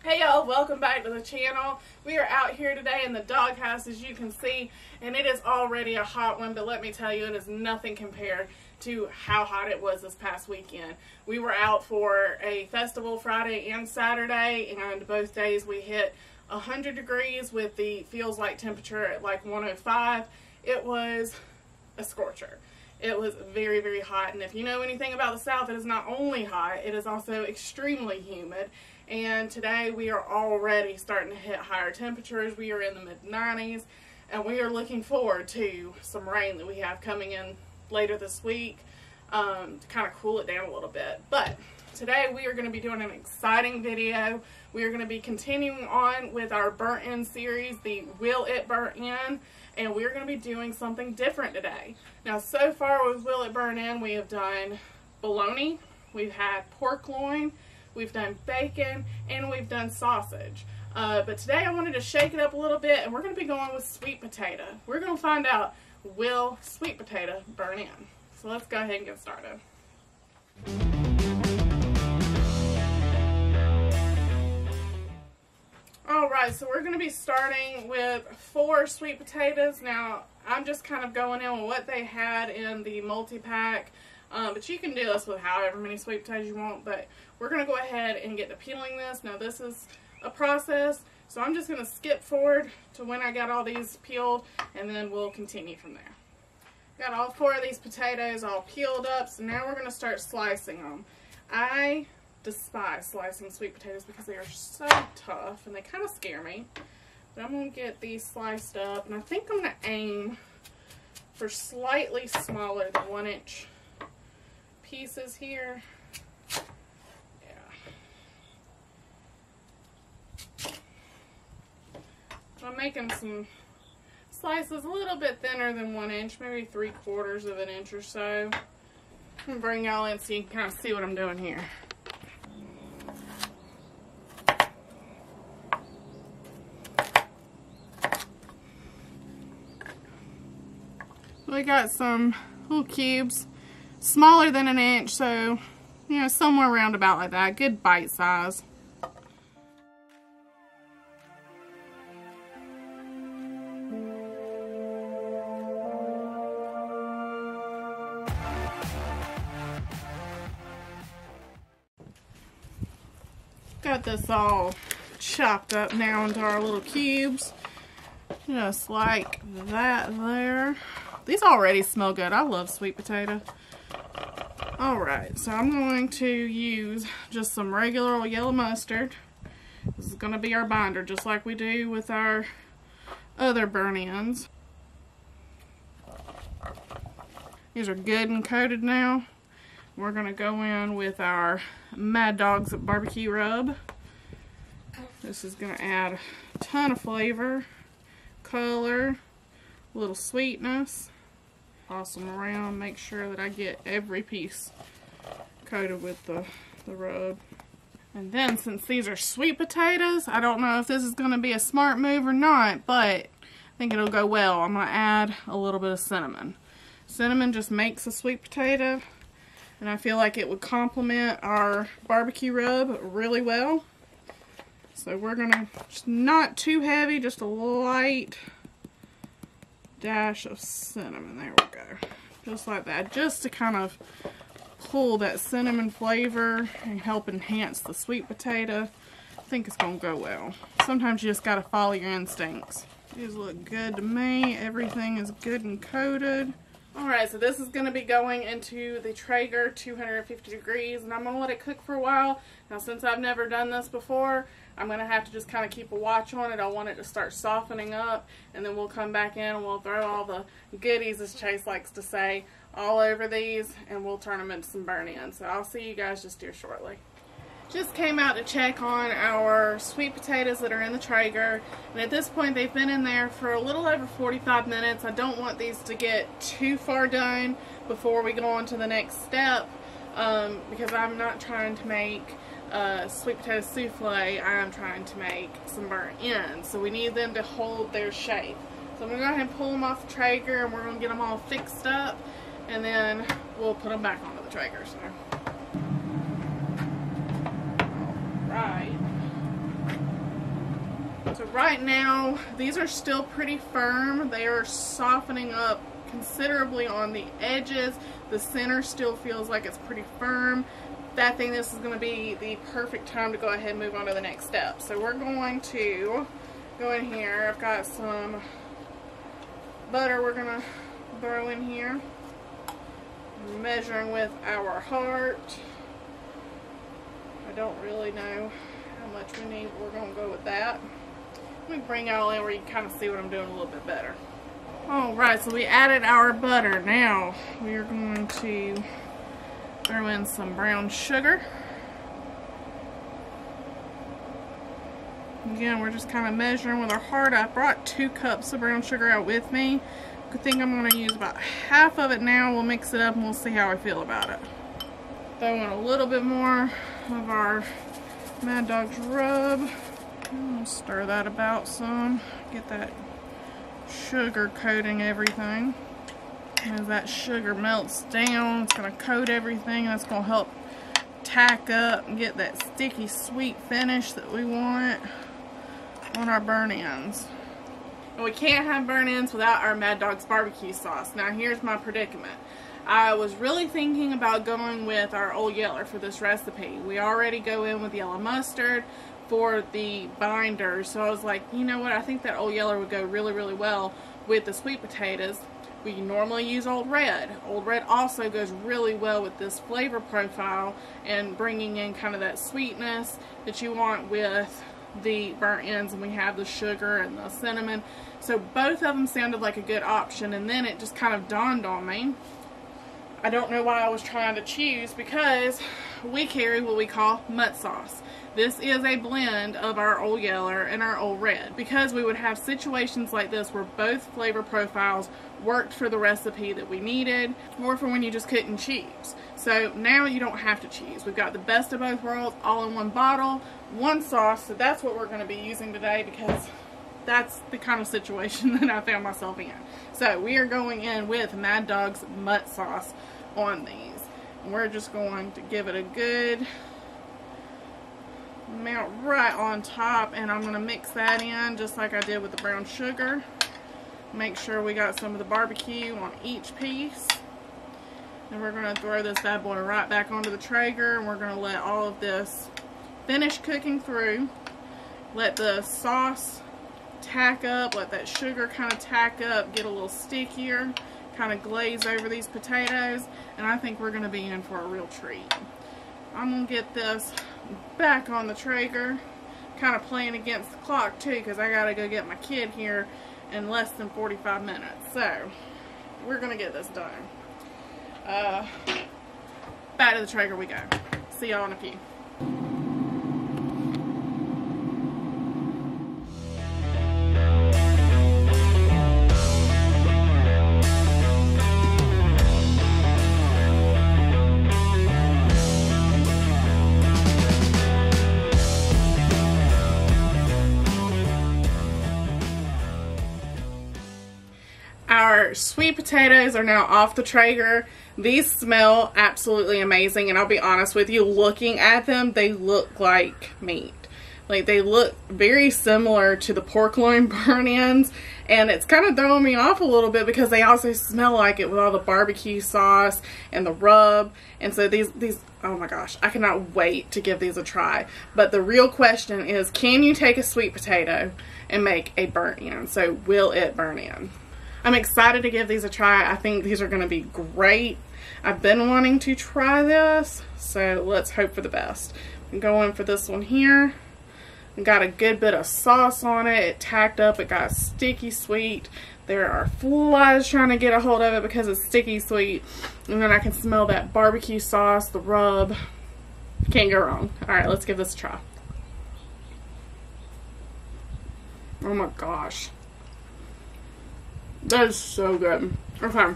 Hey y'all, welcome back to the channel. We are out here today in the doghouse, as you can see, and it is already a hot one, but let me tell you, it is nothing compared to how hot it was this past weekend. We were out for a festival Friday and Saturday, and both days we hit 100 degrees with the feels like temperature at like 105. It was a scorcher. It was very, very hot, and if you know anything about the South, it is not only hot, it is also extremely humid. And today we are already starting to hit higher temperatures. We are in the mid-90s, and we are looking forward to some rain that we have coming in later this week to kind of cool it down a little bit. But today we are going to be doing an exciting video. We are going to be continuing on with our burnt in series, the Will It Burn In, and we're going to be doing something different today. Now, so far with Will It Burn In, we have done bologna, we've had pork loin, we've done bacon, and we've done sausage. But today I wanted to shake it up a little bit, and we're going to be going with sweet potato. We're going to find out, will sweet potato burn in? So let's go ahead and get started. Alright, so we're going to be starting with 4 sweet potatoes. Now, I'm just kind of going in with what they had in the multi-pack. But you can do this with however many sweet potatoes you want, but we're going to go ahead and get to peeling this. Now this is a process, so I'm just going to skip forward to when I got all these peeled, and then we'll continue from there. Got all 4 of these potatoes all peeled up, so now we're going to start slicing them. I despise slicing sweet potatoes because they are so tough and they kind of scare me. But I'm going to get these sliced up, and I think I'm going to aim for slightly smaller than 1-inch pieces here. Yeah. I'm making some slices a little bit thinner than 1 inch, maybe 3/4 of an inch or so. I'm gonna bring y'all in so you can kind of see what I'm doing here. We got some little cubes, smaller than 1 inch, so, you know, somewhere around about like that. Good bite size. Got this all chopped up now into our little cubes. Just like that there. These already smell good. I love sweet potato. Alright, so I'm going to use just some regular old yellow mustard. This is going to be our binder, just like we do with our other burn-ins. These are good and coated now. We're going to go in with our Maddog's barbecue rub. This is going to add a ton of flavor, color, a little sweetness. Toss them around, make sure that I get every piece coated with the rub. And then, since these are sweet potatoes, I don't know if this is going to be a smart move or not, but I think it'll go well. I'm going to add a little bit of cinnamon. Cinnamon just makes a sweet potato, and I feel like it would complement our barbecue rub really well. So we're going to, just not too heavy, just a light dash of cinnamon. There we go. Just like that. Just to kind of pull that cinnamon flavor and help enhance the sweet potato. I think it's going to go well. Sometimes you just got to follow your instincts. These look good to me. Everything is good and coated. Alright, so this is going to be going into the Traeger 250 degrees, and I'm going to let it cook for a while. Now, since I've never done this before, I'm going to have to just kind of keep a watch on it. I want it to start softening up, and then we'll come back in and we'll throw all the goodies, as Chase likes to say, all over these, and we'll turn them into some burn-ins. So I'll see you guys just here shortly. Just came out to check on our sweet potatoes that are in the Traeger, and at this point they've been in there for a little over 45 minutes. I don't want these to get too far done before we go on to the next step, because I'm not trying to make sweet potato souffle. I am trying to make some burnt ends, so we need them to hold their shape. So I'm going to go ahead and pull them off the Traeger, and we're going to get them all fixed up, and then we'll put them back onto the Traeger. So. Right. So right now, these are still pretty firm. They are softening up considerably on the edges. The center still feels like it's pretty firm. I think this is going to be the perfect time to go ahead and move on to the next step. So we're going to go in here. I've got some butter we're going to throw in here. Measuring with our heart. I don't really know how much we need. We're going to go with that. Let me bring it all in where you can kind of see what I'm doing a little bit better. Alright, so we added our butter. Now we are going to throw in some brown sugar. Again, we're just kind of measuring with our heart. I brought 2 cups of brown sugar out with me. I think I'm going to use about half of it now. We'll mix it up and we'll see how I feel about it. Throw in a little bit more of our Maddog's rub. I'll stir that about some. Get that sugar coating everything. As that sugar melts down, it's going to coat everything. That's going to help tack up and get that sticky sweet finish that we want on our burnt ends. And we can't have burnt ends without our Maddog's BBQ sauce. Now here's my predicament. I was really thinking about going with our Old Yeller for this recipe. We already go in with yellow mustard for the binder, so I was like, you know what, I think that Old Yeller would go really, really well with the sweet potatoes. We normally use Old Red. Old Red also goes really well with this flavor profile and bringing in kind of that sweetness that you want with the burnt ends, and we have the sugar and the cinnamon. So both of them sounded like a good option, and then it just kind of dawned on me. I don't know why I was trying to choose, because we carry what we call mutt sauce. This is a blend of our Old Yeller and our Old Red, because we would have situations like this where both flavor profiles worked for the recipe that we needed, or for when you just couldn't choose. So now you don't have to choose. We've got the best of both worlds all in one bottle, one sauce. So that's what we're going to be using today, because that's the kind of situation that I found myself in. So we are going in with Maddog's mutt sauce on these. And we're just going to give it a good amount right on top, and I'm going to mix that in just like I did with the brown sugar. Make sure we got some of the barbecue on each piece. And we're going to throw this bad boy right back onto the Traeger, and we're going to let all of this finish cooking through. Let the sauce tack up, let that sugar kind of tack up, get a little stickier, kind of glaze over these potatoes, and I think we're going to be in for a real treat. I'm going to get this back on the Traeger, kind of playing against the clock too, because I got to go get my kid here in less than 45 minutes. So we're going to get this done. Back to the Traeger we go. See y'all in a few. Our sweet potatoes are now off the Traeger. These smell absolutely amazing, and I'll be honest with you, looking at them, they look like meat. Like, they look very similar to the pork loin burnt ends, and it's kind of throwing me off a little bit because they also smell like it with all the barbecue sauce and the rub. And so these oh my gosh, I cannot wait to give these a try. But the real question is, can you take a sweet potato and make a burnt end? So will it burn in? I'm excited to give these a try. I think these are going to be great. I've been wanting to try this, so let's hope for the best. I'm going for this one here. Got a good bit of sauce on it. It tacked up. It got sticky sweet. There are flies trying to get a hold of it because it's sticky sweet. And then I can smell that barbecue sauce, the rub. Can't go wrong. Alright, let's give this a try. Oh my gosh. That is so good. Okay.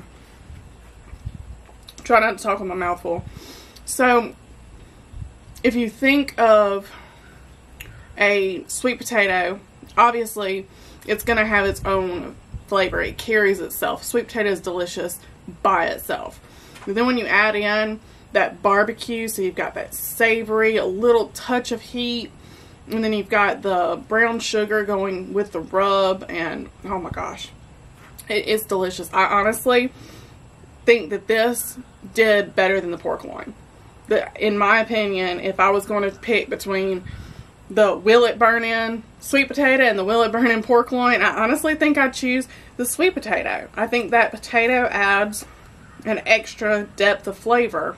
Try not to talk with my mouth full. So, if you think of a sweet potato, obviously it's going to have its own flavor. It carries itself. Sweet potato is delicious by itself. And then when you add in that barbecue, so you've got that savory, a little touch of heat, And then you've got the brown sugar going with the rub, and oh my gosh, it's delicious. I honestly think that this did better than the pork loin. In my opinion, if I was going to pick between the Will It Burn In sweet potato and the Will It Burn In pork loin, I honestly think I'd choose the sweet potato. I think that potato adds an extra depth of flavor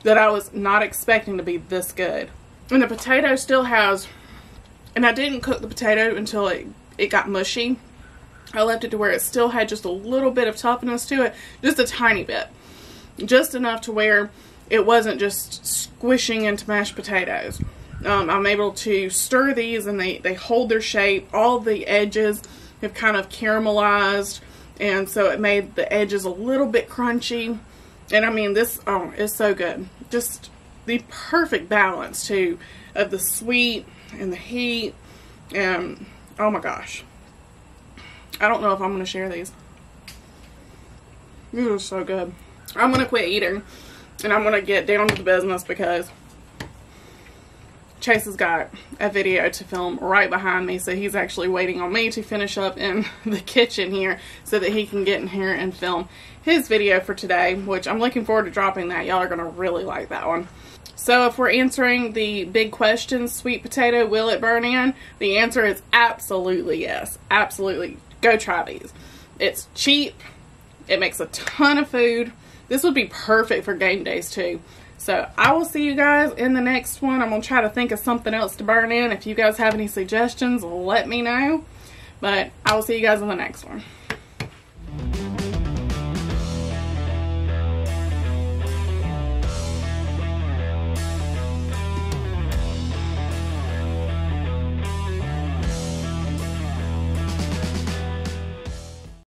that I was not expecting to be this good. And the potato still has, and I didn't cook the potato until it got mushy. I left it to where it still had just a little bit of toughness to it, just a tiny bit. Just enough to where it wasn't just squishing into mashed potatoes. I'm able to stir these and they hold their shape. All the edges have kind of caramelized, and so it made the edges a little bit crunchy. And I mean, this, oh, it's so good. Just the perfect balance too of the sweet and the heat, and oh my gosh, I don't know if I'm going to share these. These are so good. I'm going to quit eating and I'm going to get down to the business because Chase has got a video to film right behind me, so he's actually waiting on me to finish up in the kitchen here so that he can get in here and film his video for today, which I'm looking forward to dropping that. Y'all are going to really like that one. So if we're answering the big question, sweet potato, will it burn in? The answer is absolutely yes. Absolutely. Go try these. It's cheap. It makes a ton of food. This would be perfect for game days too. So I will see you guys in the next one. I'm going to try to think of something else to burn in. If you guys have any suggestions, let me know. But I will see you guys in the next one.